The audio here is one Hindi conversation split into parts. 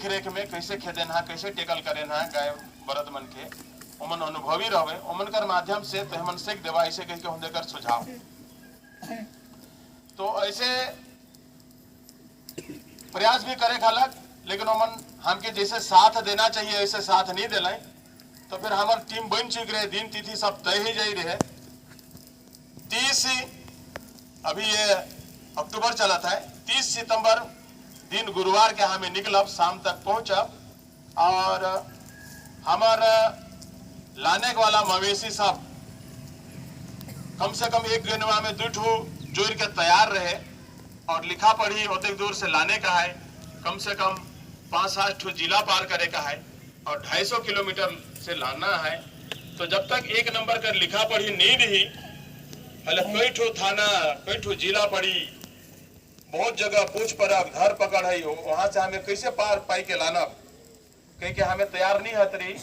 देख रेख में कैसे खेदेना कैसे टेकल करेना गाय बरद मन के ओमन अनुभवी रहे ओमन कर माध्यम से तो हमन से देवा ऐसे कह के हम देकर सुझाव। तो ऐसे प्रयास भी करे खालक लेकिन ओमन हमके जैसे साथ देना चाहिए ऐसे साथ नहीं दिलाई। तो फिर हमार टीम बन चुक रहे दिन तिथि सब तय ही जाई रहे 30 अभी ये अक्टूबर चला था 30 सितंबर दिन गुरुवार के हमें निकलब शाम तक पहुंचब और हमार लाने वाला मवेशी सब कम से कम एक गनवा में 2 ठो जोड़ के तैयार रहे और लिखा पढ़ी उतने दूर से लाने का है कम से कम 5-7 ठो जिला पार करे का है और 250 किलोमीटर से लाना है। तो जब तक एक नंबर कर लिखा पढ़ी नहीं रही पहले कई ठो थाना कई ठो जिला पड़ी बहुत जगह पूछ परख धर पकड़ है वहां से हमें कैसे पार पाई के लाना कहीं के हमें तैयार नहीं हत रही।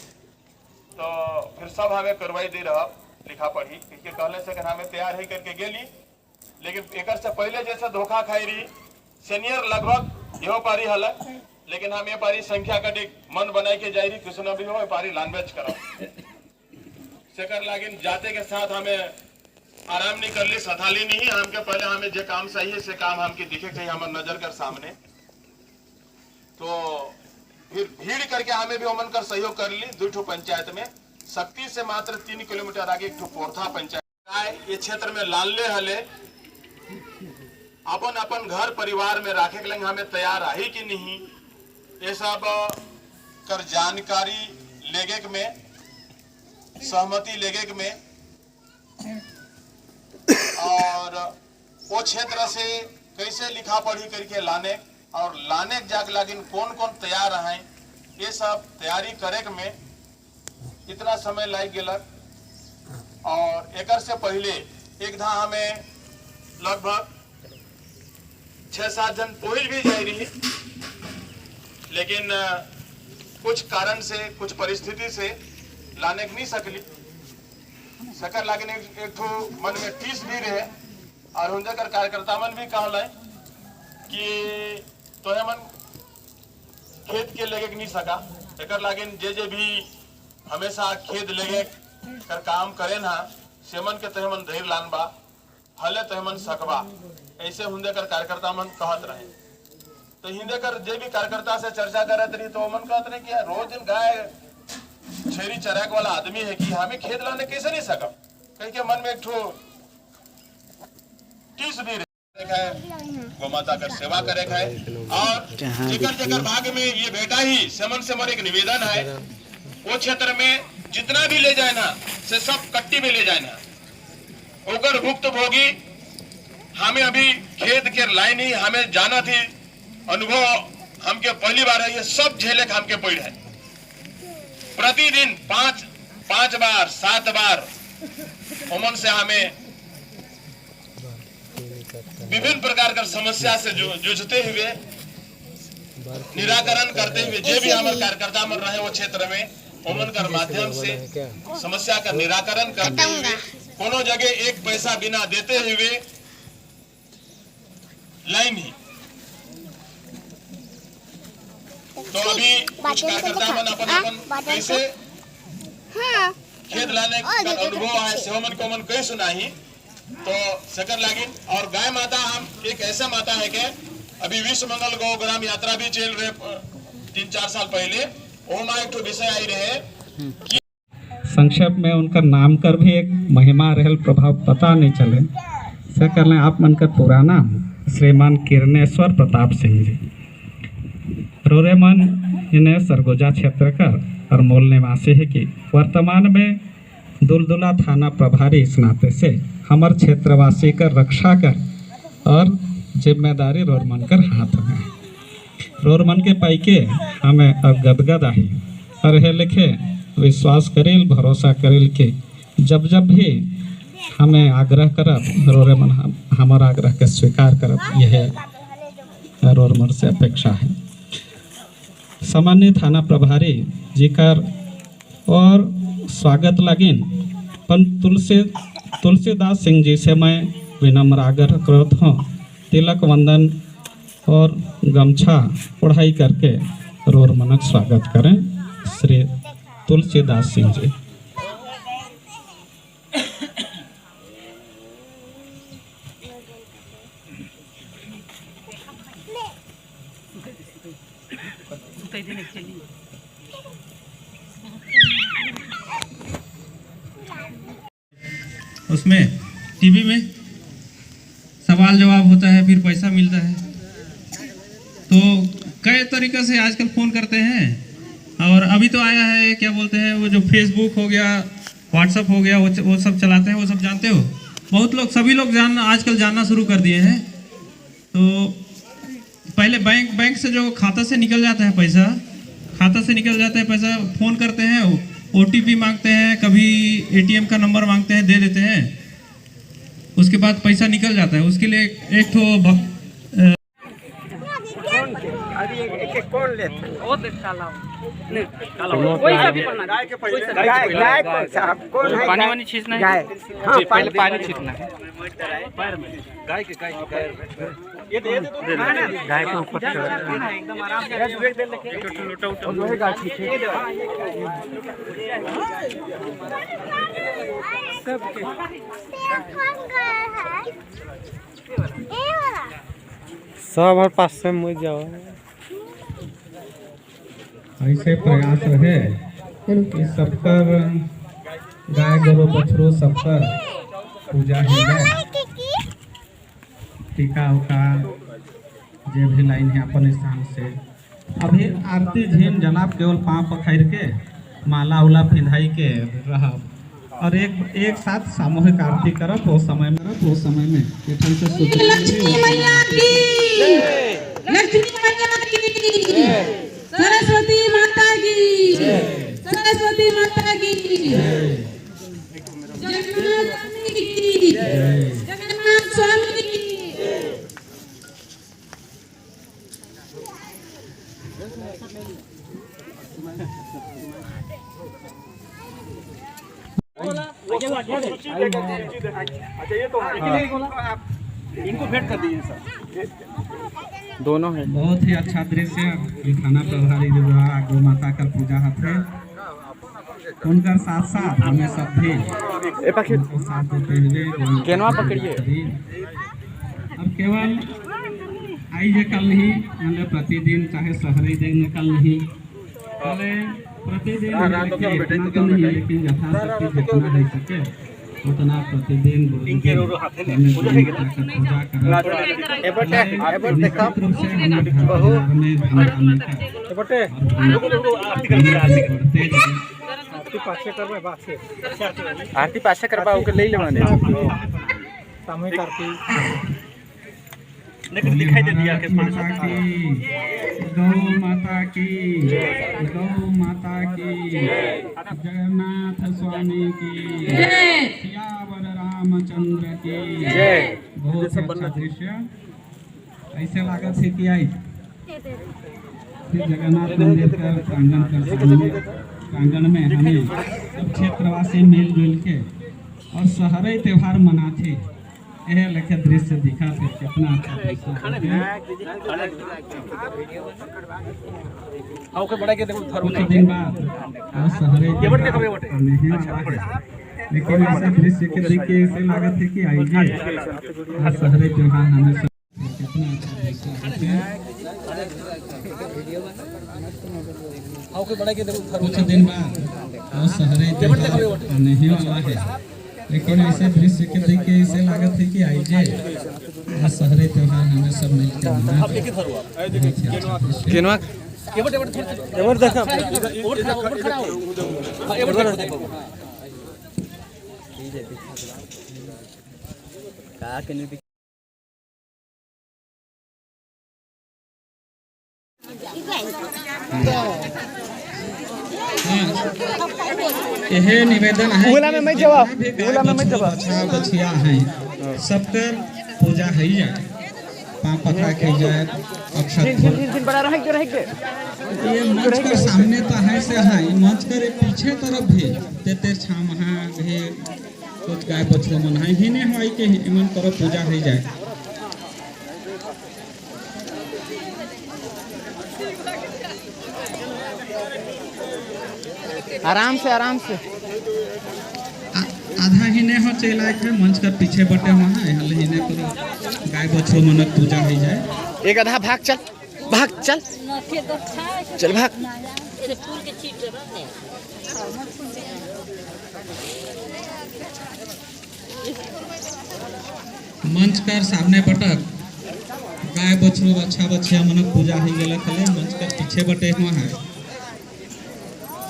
तो फिर सब हमें करवाई दे रहा लिखा पढ़ी क्योंकि कहले से हमें तैयार ही करके गेली लेकिन एक से पहले जैसे धोखा खाई रही सीनियर लगभग यो पारी हल लेकिन हम ये पारी संख्या का मन बनाई के जाई रही किसी न भी हो पारी लॉन्वेज करा सेकर लागिन जाते के साथ हमें आराम नहीं कर ली सथाली नहीं हमके पहले हमें जो काम सही है से काम हमके दिखे चाहिए हमारे नजर कर सामने। तो फिर भीड़ करके हमें भी अमन कर सहयोग कर ली 2 ठो पंचायत में शक्ति से मात्र 3 किलोमीटर आगे एक ठो पोरथा पंचायत ये क्षेत्र में लाले हले अपन अपन घर परिवार में राखे के लिए हमें तैयार आई कि नहीं ये सब कर जानकारी लेगे में सहमति लेगे में और वो क्षेत्र से कैसे लिखा पढ़ी करके लाने और लाने जाग लागिन कौन कौन तैयार हैं ये सब तैयारी करे में इतना समय लग गलक। और एक से पहले एक धा हमें लगभग 6-7 जन पहुंच भी जा रही लेकिन कुछ कारण से कुछ परिस्थिति से लाने नहीं सकली सकर लागिन एक ठो मन में टीस भी रहे और उनकर कार्यकर्ता मन भी कहला कि तो मन खेत के लेके नहीं सका एक लागिन जे भी हमेशा खेत लेके कर काम करे ना सेमन के तहमन धैर्य लानबा हले तहमन सकबा ऐसे हुंदे कर कार्यकर्ता मन कहत रहे। तो हिंदे कर जे भी कार्यकर्ता से चर्चा करत रही तो मन कहत रहे कि रोज दिन गाय छेरी चराक वाला आदमी है कि हमें खेत लाने कैसे नहीं सकब कहीं के मन में एक ठो टीस भी रहे गौ माता का सेवा करे है और जेकर भाग्य में ये बेटा ही समन से मोर एक निवेदन है वो क्षेत्र में जितना भी ले जाए ना से सब कट्टी में ले जाए ना ओकर भुक्त भोगी हमें अभी खेत के लाइन ही हमें जाना थी अनुभव हमके पहली बार है ये सब झेले हमके पड़ है प्रतिदिन 5 बार 7 बार उमन से हमें विभिन्न प्रकार का समस्या से जूझते हुए निराकरण करते हुए जो भी हमारे कार्यकर्ता मन रहे वो क्षेत्र में उमन कर माध्यम से समस्या का निराकरण करते हुए कोनो जगह एक पैसा बिना देते हुए लाइन ही। तो अभी कुछ कार्यकर्ता मन अपन कैसे खेत लाने का अनुभव है सेवमन को मन कई सुनाही तो सकर लागिन। और गाय माता हम एक ऐसा माता है कि अभी विश्व मंगल गौ ग्राम यात्रा भी चल रहे 3-4 साल पहले ओमा एक तो विषय आई रहे कि संक्षेप में उनका नाम कर भी एक महिमा रहल प्रभाव पता नहीं चले से कर लें आप मन का पूरा नाम श्रीमान किरणेश्वर प्रताप सिंह जी रोरेमन इन्हें सरगोजा क्षेत्र का और मूल निवासी है कि वर्तमान में दुलदुला थाना प्रभारी इस नाते से हमारे क्षेत्रवासी का रक्षा कर और जिम्मेदारी रोरमन कर हाथ में रोरमन के पाइके हमें अब गदगद आई और हे लिखे विश्वास करेल भरोसा करेल के जब भी हमें आग्रह करब रोरमन हमारा आग्रह के स्वीकार करब यह रोरमन से अपेक्षा है। सामान्य थाना प्रभारी जी कर और स्वागत लगिन पर तुलसीदास सिंह जी से मैं विनम्र आग्रह करता हूँ तिलक वंदन और गमछा पढ़ाई करके रोर मनक स्वागत करें श्री तुलसीदास सिंह जी। उसमें टीवी में सवाल जवाब होता है, फिर पैसा मिलता है। तो कई तरीक़े से आजकल फ़ोन करते हैं। और अभी तो आया है क्या बोलते हैं वो जो फेसबुक हो गया, व्हाट्सअप हो गया, वो सब चलाते हैं, वो सब जानते हो। बहुत लोग, सभी लोग आजकल जानना शुरू कर दिए हैं। तो पहले बैंक से जो खाता से निकल जाता है पैसा, फ़ोन करते हैं, OTP मांगते हैं, कभी ATM का नंबर मांगते हैं, दे देते हैं, उसके बाद पैसा निकल जाता है। उसके लिए एक तो कौन लेते पानी वानी छींचना है। गाय, हाँ पहले पानी छींचना है पैर में गाय के ये दे दो गाय के ऊपर एकदम आराम से लोटा उठा गाय पीछे सब हमारे पास से मुझ जाओ। ऐसे प्रयास है कि सबकर गाय गोरु बछरू सबकर पूजा हो जाए, टीका उका जे भी लाइन है अपन स्थान से। अभी आरती झीन जलाब केवल पाँव पखार के माला उला पिंधाई के रहा और एक साथ सामूहिक आरती करब वो समय में केठन से लक्ष्मी मैया की सरस्वती माता की सरस्वती माता की जगन्नाथ स्वामी की जगन्नाथ स्वामी की। इनको भेंट कर दीजिए सर, दोनों है। बहुत ही अच्छा दृश्य थाना प्रभारी विभाग गौ माता का पूजा है उनका साथ साथ हमें सब भी उनको साथ देते हुए केनवा पकड़िए। अब केवल आई जे कल नहीं मतलब प्रतिदिन चाहे शहरी दिन कल नहीं पहले प्रतिदिन इतना तो नहीं लेकिन यथाशक्ति जितना हो सके उतना प्रतिदिन पूजा आरती पाछे करवा के ले लेवाने सामूहिक आरती दिखाई दे दिया माता की गौ माता की जगन्नाथ स्वामी की सियावर रामचंद्र की जय। बहुत ही अच्छा दृश्य ऐसे लागत है कि आई फिर जगन्नाथ मंदिर का प्रांगण में हमें सब क्षेत्रवासी मिलजुल के और शहरी त्योहार मनाते यह लखे दृश्य दिखा थे कितना अच्छा कुछ दिन बाद शहरी लेकिन ऐसे दृश्य के देख के ऐसे लागत है कि आइए शहरी त्योहार हमें कितना अच्छा कुछ दिन बाद शहरी त्योहार नहीं वाला है लेकिन ऐसे दृश्य के देख के ऐसे लागत है कि आइए शहरी त्योहार हमें सब मिलकर मनाते केनवा यह निवेदन है जवाब बछिया है सबकर पूजा है जाए पाँव पखा के जाए अक्षत ये मंच के सामने तो है से है मंच के पीछे तरफ भी तेते छामहा भी कुछ गाय बछड़ो मन है ही नहीं है के मन तरफ पूजा है जाए आराम से आराम से। आधा ही ने हो चलाए है मंच कर पीछे बटे वहाँ यहाँ ही ने करो गाय बछड़ो मनक पूजा हो जाए। एक आधा भाग चल, भाग चल, चल भाग। मंच कर सामने बटक गाय बछड़ो बच्चा बच्चिया मनक पूजा हो गया खले मंच कर पीछे बटे वहाँ है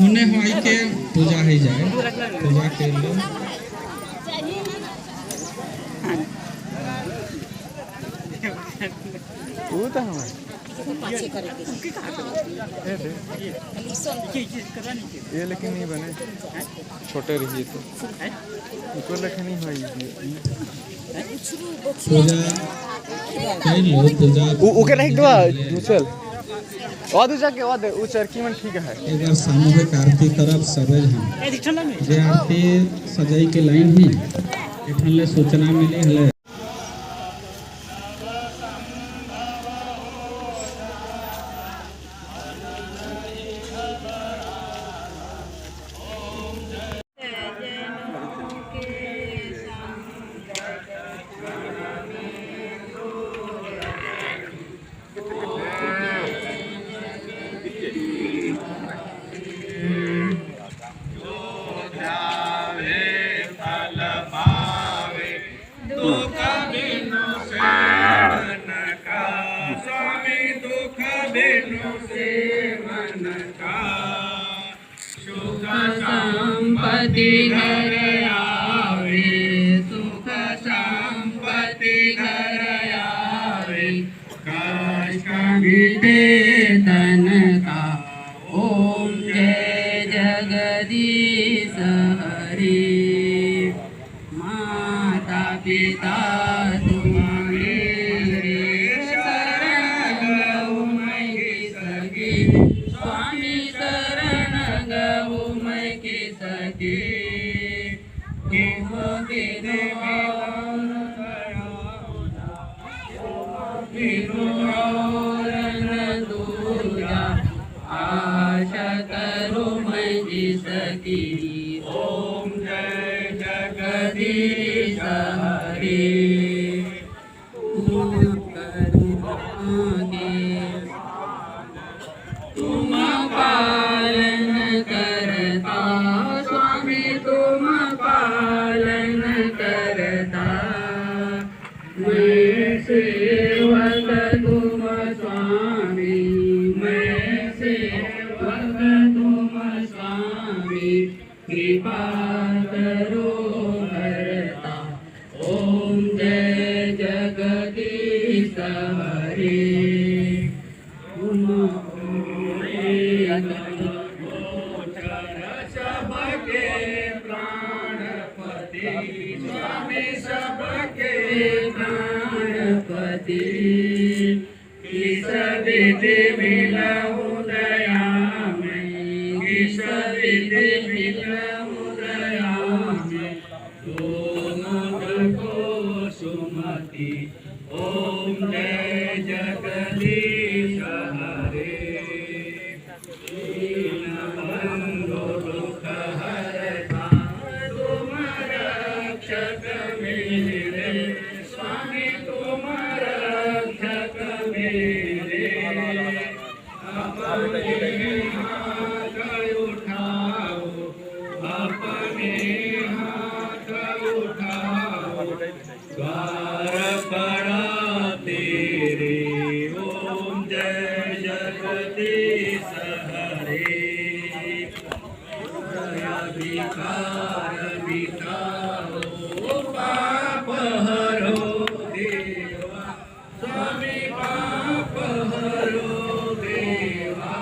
होने हो आई के पूजा हो जाए पूजा के लिए वो तो हम ये लेकिन नहीं बने छोटे रहिए तो ऊपर लेकिन नहीं हुई पूजा कई लोग पूजा ओके रख दो दूसर और दूसरा के और उ चरखी में ठीक है। एक बार सामूहिक आरती तरफ सबे हम जे आरती सजाई के लाइन ही एठन ले सूचना मिली हले संपत्ति घर आवे सुख संपत्ति घर आवे कष्ट मिटे तन का ओम जय जगदीश हरि माता पिता तुम्हारे शरण गौ मैं सखी स्वामी शरण गौ मैं की सखी आशा करो मैं जी सकी ओम जय जगदीश हरि तुम पालन करता स्वामी तुम पालन करता मैं सेवक तुम स्वामी मैं सेवक तुम स्वामी कृपा करो करता ओम जय जगदीश हरि सबके प्राणपति स्वामी सबके प्राणपति किस विधि मिलहु दया में किस विधि मिलहु दया में तुम को सुमति ओम जय जगदीश हरे दीनबंधु दुख हरता तुम रक्षक मेरे स्वामी तुम रक्षक मेरे अपने हाथ उठाओ अपने हाथ उठाओ द्वार पड़ा तेरे ओम जय जगदीश हरे दया विकार मिटाओ पाप हरो देवा स्वामी पाप हरो देवा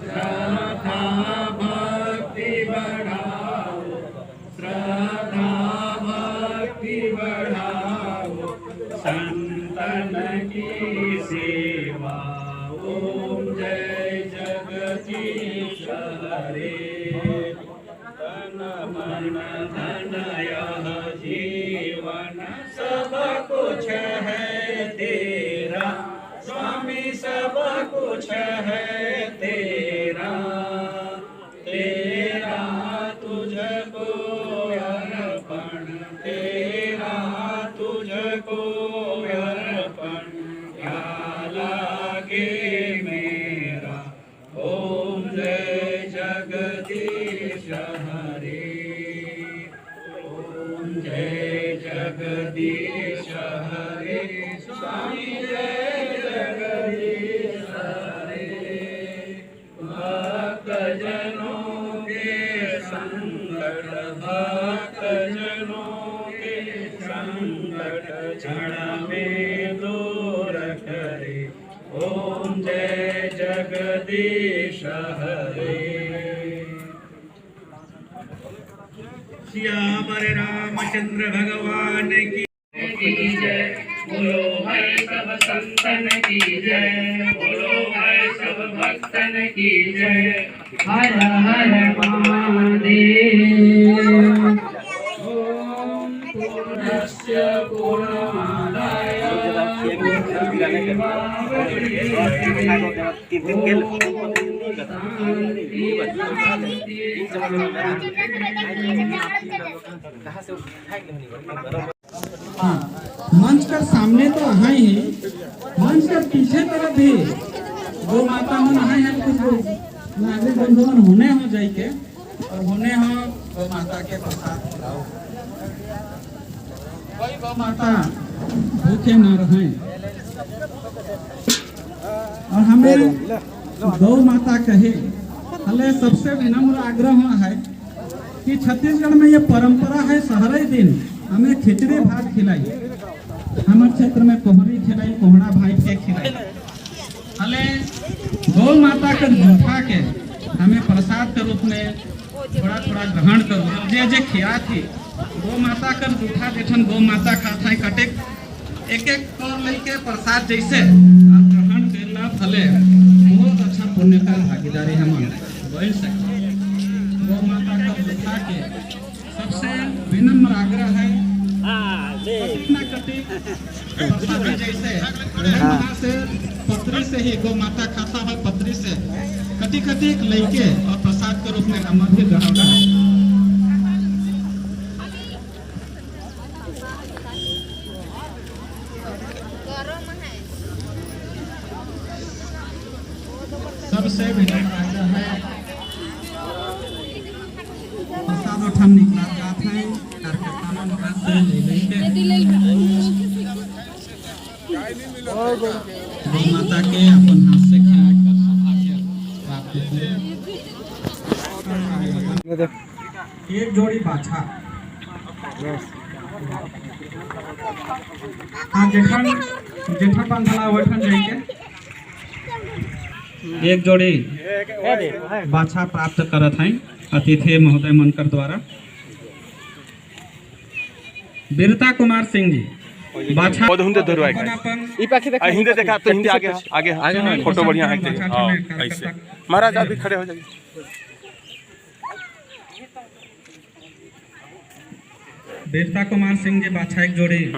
श्रद्धा भक्ति बढ़ाओ श्रद्धा भक्ति बढ़ाओ संतन की सेवा ओम जय जगदीश हरे तन मन धन यह जीवन सब कुछ है तेरा स्वामी सब कुछ है जनों के संकट, भक्त जनों के संकट क्षण में दूर करे। ओम जय जगदीश हरे। श्याम रामचंद्र भगवान की जय। बोलो भाई सब संतन की जय। बोलो भाई सब भक्तन की जय। हर हर महादेव। ओम पूर्णस्य पूर्णमादाय मंच कर सामने तो आए ही, मंच कर पीछे तरफ भी गौ माता मन आए हैं। कुछ नागरिक बंधुओं होने हो जाए के और होने हो गौ माता के प्रसाद खिलाओ। कोई गौ माता भूखे न रहे। और हमें गौ माता कहे हले सबसे विनम्र आग्रह है कि छत्तीसगढ़ में ये परंपरा है सहरे दिन हमें खिचड़ी भात खिलाई। हमारे क्षेत्र में कोहरी खिलाई, कोहड़ा भाई के खिलाई। हले गौ माता के जूठा के हमें प्रसाद के रूप में थोड़ा थोड़ा ग्रहण करो। जे जे खिया थी गौ माता कर जूठा जेठन गौ माता खाता है कटे एक एक कर लेके प्रसाद जैसे आप ग्रहण करना फले बहुत अच्छा पुण्य का भागीदारी हम बोल सकते। गौ माता का जूठा के सबसे विनम्र आग्रह है जैसे से पत्री से ही गौ माता खाता है। पत्री से कटी कटी लेके और प्रसाद के रूप में हम भी ग्रहण करें। सबसे विनम्र आग्रह है प्रसाद उठान निकला जाता है गौ माता के अपन हाथ से खिलाकर सौभाग्य प्राप्त करें। एक जोड़ी बाछा हाँ जेठन बंधला वठन जाइए एक जोड़ी बाछा प्राप्त करत हैं अतिथि महोदय मनकर द्वारा। वीरता कुमार सिंह जी बाछा हिंदे देखा तो हिंदे आगे आगे आगे फोटो बढ़िया है। हाँ ऐसे महाराज आप भी खड़े हो जाइए। वीरता कुमार सिंह जी बाछा एक जोड़ी।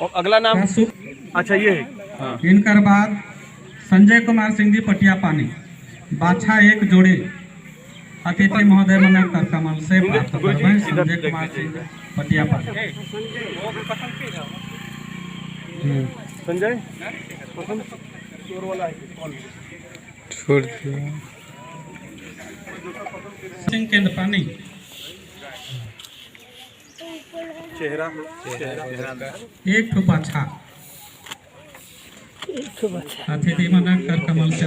और अगला नाम अच्छा ये है। हाँ। इनकर बाद संजय कुमार सिंह जी पटिया पानी बाछा एक जोड़ी अतिथि महोदय मन कर कमल से प्राप्त करवाएं। संजय कुमार सिंह पटिया पानी। संजय छोड़ दिया सिंह केंद्र पानी चेहरा एक ठो बाछा अतिथि मन कर कमल से